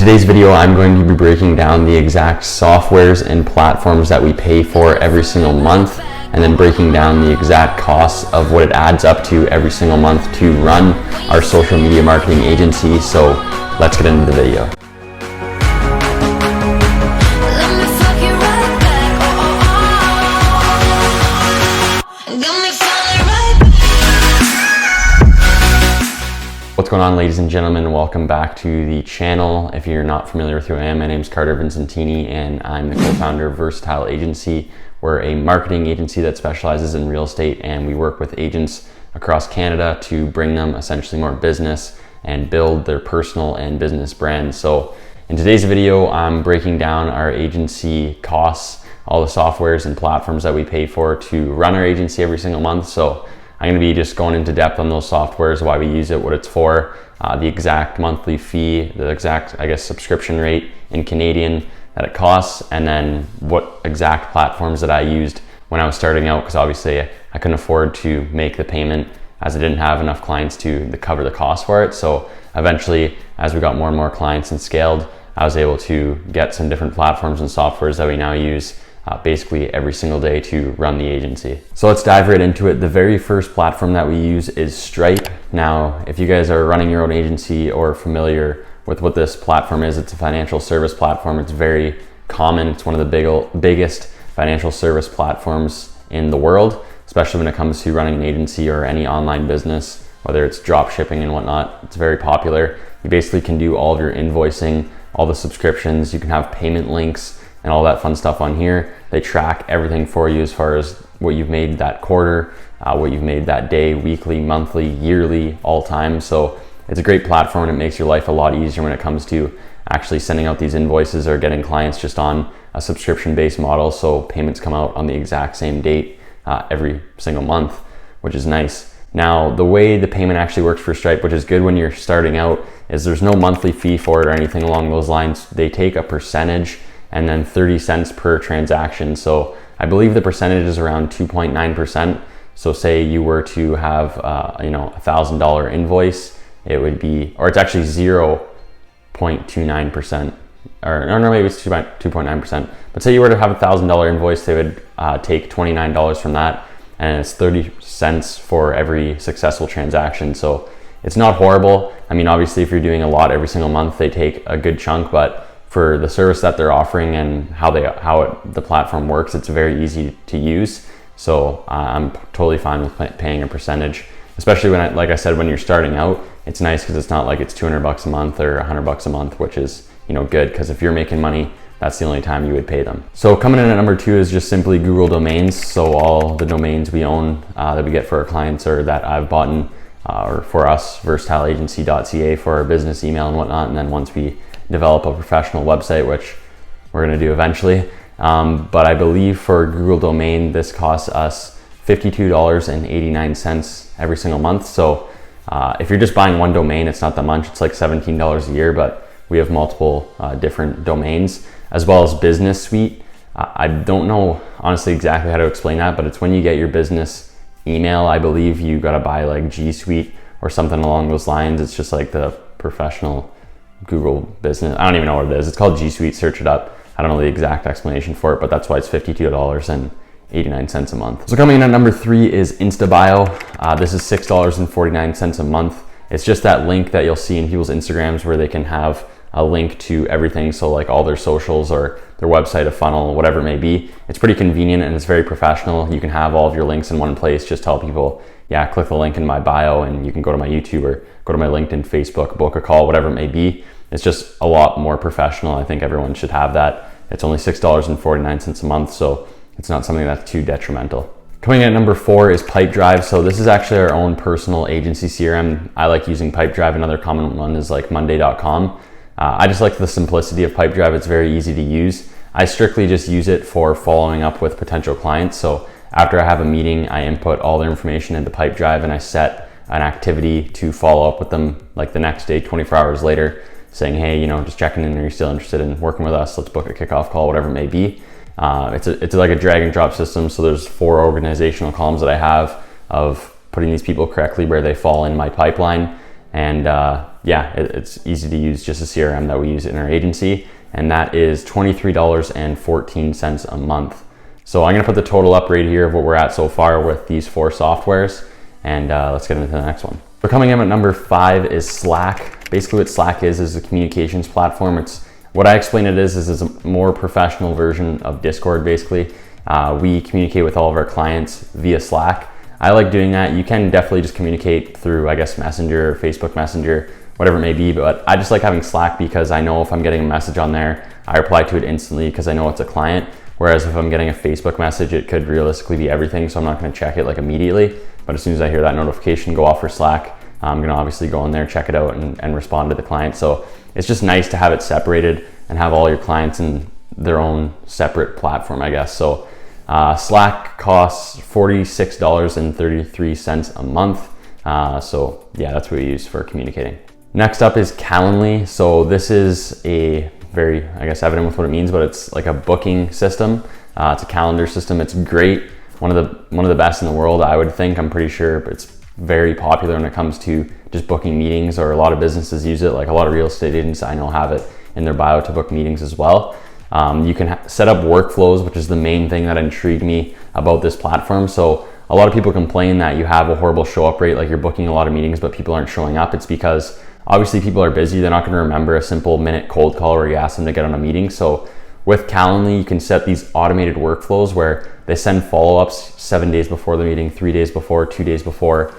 In today's video, I'm going to be breaking down the exact softwares and platforms that we pay for every single month, and then breaking down the exact costs of what it adds up to every single month to run our social media marketing agency. So let's get into the video. What's going on, ladies and gentlemen? Welcome back to the channel. If you're not familiar with who I am, my name is Carter Vincentini and I'm the co-founder of Versatile Agency. We're a marketing agency that specializes in real estate, and we work with agents across Canada to bring them essentially more business and build their personal and business brands. So in today's video, I'm breaking down our agency costs, all the softwares and platforms that we pay for to run our agency every single month. So I'm going to be just going into depth on those softwares, why we use it, what it's for, the exact monthly fee, the exact, subscription rate in Canadian that it costs, and then what exact platforms that I used when I was starting out, because obviously I couldn't afford to make the payment as I didn't have enough clients to cover the cost for it. So eventually, as we got more and more clients and scaled, I was able to get some different platforms and softwares that we now use basically every single day to run the agency. So let's dive right into it. The very first platform that we use is Stripe. Now, if you guys are running your own agency or familiar with what this platform is, it's a financial service platform. It's very common. It's one of the biggest financial service platforms in the world, especially when it comes to running an agency or any online business, whether it's drop shipping and whatnot. It's very popular. You basically can do all of your invoicing, all the subscriptions. You can have payment links and all that fun stuff on here. They track everything for you as far as what you've made that quarter, what you've made that day, weekly, monthly, yearly, all time. So it's a great platform, and it makes your life a lot easier when it comes to actually sending out these invoices or getting clients just on a subscription-based model. So payments come out on the exact same date every single month, which is nice. Now, the way the payment actually works for Stripe, which is good when you're starting out, is there's no monthly fee for it or anything along those lines. They take a percentage and then 30 cents per transaction. So I believe the percentage is around 2.9%. So say you were to have $1,000 invoice, it would be, or it's actually 0.29%, or no, maybe it's 2.9%. But say you were to have $1,000 invoice, they would take $29 from that, and it's 30 cents for every successful transaction. So it's not horrible. I mean, obviously if you're doing a lot every single month, they take a good chunk, but for the service that they're offering and how the platform works, it's very easy to use. So I'm totally fine with paying a percentage, especially when, like I said, when you're starting out. It's nice because it's not like it's $200 a month or $100 a month, which is good, because if you're making money, that's the only time you would pay them. So coming in at number 2 is just simply Google domains. So all the domains we own that we get for our clients, or that I've bought in, or for us, versatileagency.ca for our business email and whatnot. And then once we develop a professional website, which we're going to do eventually. But I believe for Google domain, this costs us $52.89 every single month. So if you're just buying one domain, it's not that much. It's like $17 a year, but we have multiple different domains, as well as Business Suite. I don't know honestly exactly how to explain that, but it's when you get your business email, I believe you got to buy like G Suite or something along those lines. It's just like the professional Google business. I don't even know what it is. It's called G Suite. Search it up. I don't know the exact explanation for it, but that's why it's $52.89 a month. So coming in at number 3 is InstaBio. This is $6.49 a month. It's just that link that you'll see in people's Instagrams where they can have a link to everything. So like all their socials or their website, a funnel, whatever it may be. It's pretty convenient and it's very professional. You can have all of your links in one place. Just tell people, yeah, click the link in my bio and you can go to my YouTube or go to my LinkedIn, Facebook, book a call, whatever it may be. It's just a lot more professional. I think everyone should have that. It's only $6.49 a month, so it's not something that's too detrimental. Coming in at number 4 is Pipedrive. So this is actually our own personal agency CRM. I like using Pipedrive. Another common one is like Monday.com. I just like the simplicity of Pipedrive. It's very easy to use. I strictly just use it for following up with potential clients. So after I have a meeting, I input all their information into Pipedrive and I set an activity to follow up with them like the next day, 24 hours later, saying, hey, just checking in, are you still interested in working with us? Let's book a kickoff call, whatever it may be. It's like a drag and drop system. So there's 4 organizational columns that I have of putting these people correctly where they fall in my pipeline. And yeah, it's easy to use, just a CRM that we use in our agency, and that is $23.14 a month. So I'm gonna put the total up right here of what we're at so far with these 4 softwares, and let's get into the next one. So coming in at number 5 is Slack. Basically what Slack is a communications platform. It's what I explain it is a more professional version of Discord. Basically, we communicate with all of our clients via Slack. I like doing that. You can definitely just communicate through, I guess, Messenger, Facebook Messenger, whatever it may be, but I just like having Slack because I know if I'm getting a message on there, I reply to it instantly because I know it's a client. Whereas if I'm getting a Facebook message, it could realistically be everything, so I'm not gonna check it like immediately. But as soon as I hear that notification go off for Slack, I'm gonna obviously go in there, check it out, and respond to the client. So it's just nice to have it separated and have all your clients in their own separate platform, I guess. So Slack costs $46.33 a month. So yeah, that's what we use for communicating. Next up is Calendly. So this is a very, I guess, evident with what it means, but it's like a booking system. It's a calendar system. It's great. One of the best in the world, I would think. I'm pretty sure it's very popular when it comes to just booking meetings, or a lot of businesses use it. Like a lot of real estate agents I know have it in their bio to book meetings as well. You can set up workflows, which is the main thing that intrigued me about this platform. So a lot of people complain that you have a horrible show up rate, like you're booking a lot of meetings, but people aren't showing up. It's because obviously people are busy. They're not going to remember a simple minute cold call where you ask them to get on a meeting. So with Calendly, you can set these automated workflows where they send follow-ups 7 days before the meeting, 3 days before, 2 days before,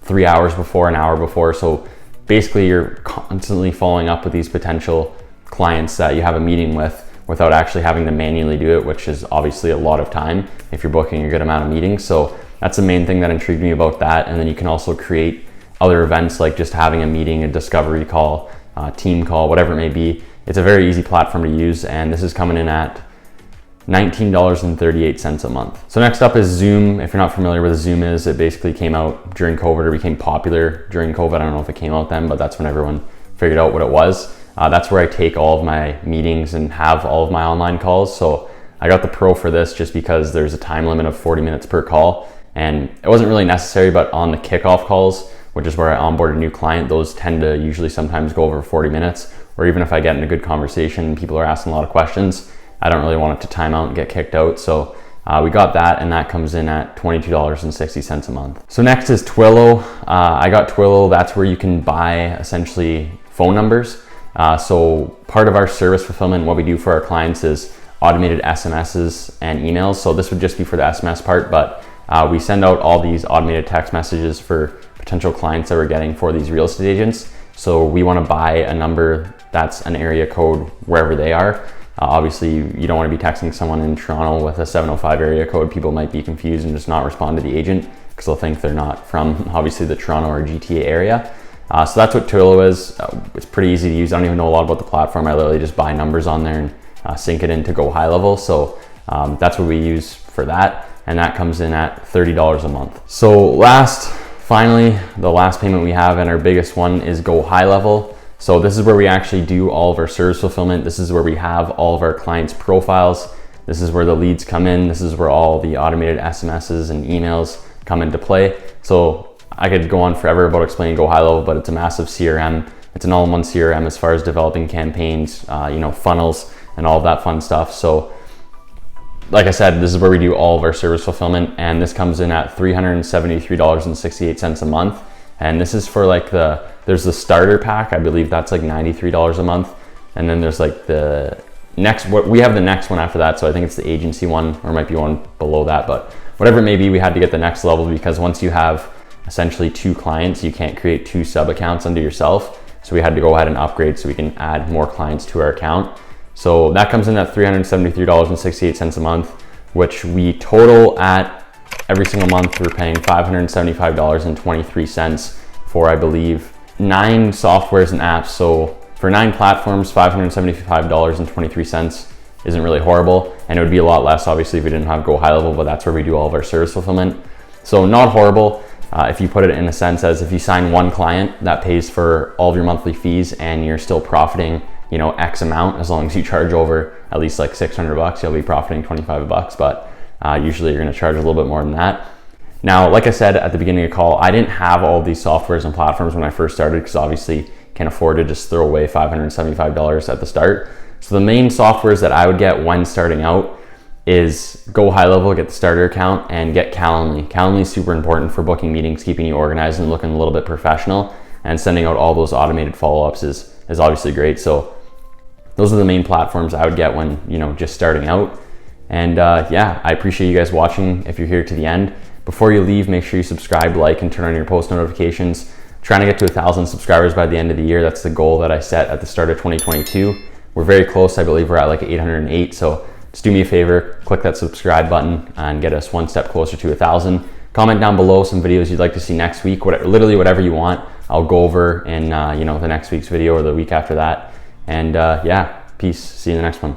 3 hours before, an hour before. So basically you're constantly following up with these potential clients that you have a meeting with without actually having to manually do it, which is obviously a lot of time if you're booking a good amount of meetings. So that's the main thing that intrigued me about that. And then you can also create other events like just having a meeting, a discovery call, team call, whatever it may be. It's a very easy platform to use, and this is coming in at $19.38 a month. So next up is Zoom. If you're not familiar with what Zoom is, it basically came out during COVID, or became popular during COVID. I don't know if it came out then, but that's when everyone figured out what it was. That's where I take all of my meetings and have all of my online calls. So I got the Pro for this just because there's a time limit of 40 minutes per call, and it wasn't really necessary, but on the kickoff calls, which is where I onboard a new client, those tend to usually sometimes go over 40 minutes, or even if I get in a good conversation and people are asking a lot of questions, I don't really want it to time out and get kicked out. So we got that, and that comes in at $22.60 a month. So next is Twillo. I got Twillo. That's where you can buy essentially phone numbers. So part of our service fulfillment, what we do for our clients is automated SMSs and emails. So this would just be for the SMS part, but we send out all these automated text messages for potential clients that we're getting for these real estate agents. So we want to buy a number that's an area code wherever they are. Obviously, you don't want to be texting someone in Toronto with a 705 area code. People might be confused and just not respond to the agent because they'll think they're not from obviously the Toronto or GTA area. So that's what Twillo is. It's pretty easy to use. I don't even know a lot about the platform. I literally just buy numbers on there and sync it in to go high level. So that's what we use for that. And that comes in at $30 a month. So finally, the last payment we have, and our biggest one, is Go High Level. So this is where we actually do all of our service fulfillment. This is where we have all of our clients' profiles. This is where the leads come in. This is where all the automated SMSs and emails come into play. So I could go on forever about explaining Go High Level, but it's a massive CRM. It's an all-in-one CRM as far as developing campaigns, funnels, and all of that fun stuff. So like I said, this is where we do all of our service fulfillment, and this comes in at $373.68 a month. And this is for there's the starter pack. I believe that's like $93 a month. And then there's like we have the next one after that. So I think it's the agency one, or might be one below that, but whatever it may be, we had to get the next level because once you have essentially 2 clients, you can't create 2 sub accounts under yourself. So we had to go ahead and upgrade so we can add more clients to our account. So that comes in at $373.68 a month, which we total at every single month. We're paying $575.23 for, I believe, 9 softwares and apps. So for 9 platforms, $575.23 isn't really horrible. And it would be a lot less, obviously, if we didn't have Go High Level, but that's where we do all of our service fulfillment. So not horrible. If you put it in a sense as if you sign 1 client that pays for all of your monthly fees and you're still profiting, X amount, as long as you charge over at least like $600, you'll be profiting $25, but usually you're going to charge a little bit more than that. Now, like I said at the beginning of the call, I didn't have all these softwares and platforms when I first started, because obviously can't afford to just throw away $575 at the start. So the main softwares that I would get when starting out is go high level, get the starter account, and get Calendly. Calendly is super important for booking meetings, keeping you organized and looking a little bit professional, and sending out all those automated follow-ups is obviously great. So those are the main platforms I would get when, just starting out. And yeah, I appreciate you guys watching. If you're here to the end, before you leave, make sure you subscribe, like, and turn on your post notifications. I'm trying to get to 1,000 subscribers by the end of the year. That's the goal that I set at the start of 2022. We're very close. I believe we're at like 808. So just do me a favor, click that subscribe button and get us one step closer to 1,000. Comment down below some videos you'd like to see next week. Literally whatever you want, I'll go over in the next week's video or the week after that. And yeah, peace. See you in the next one.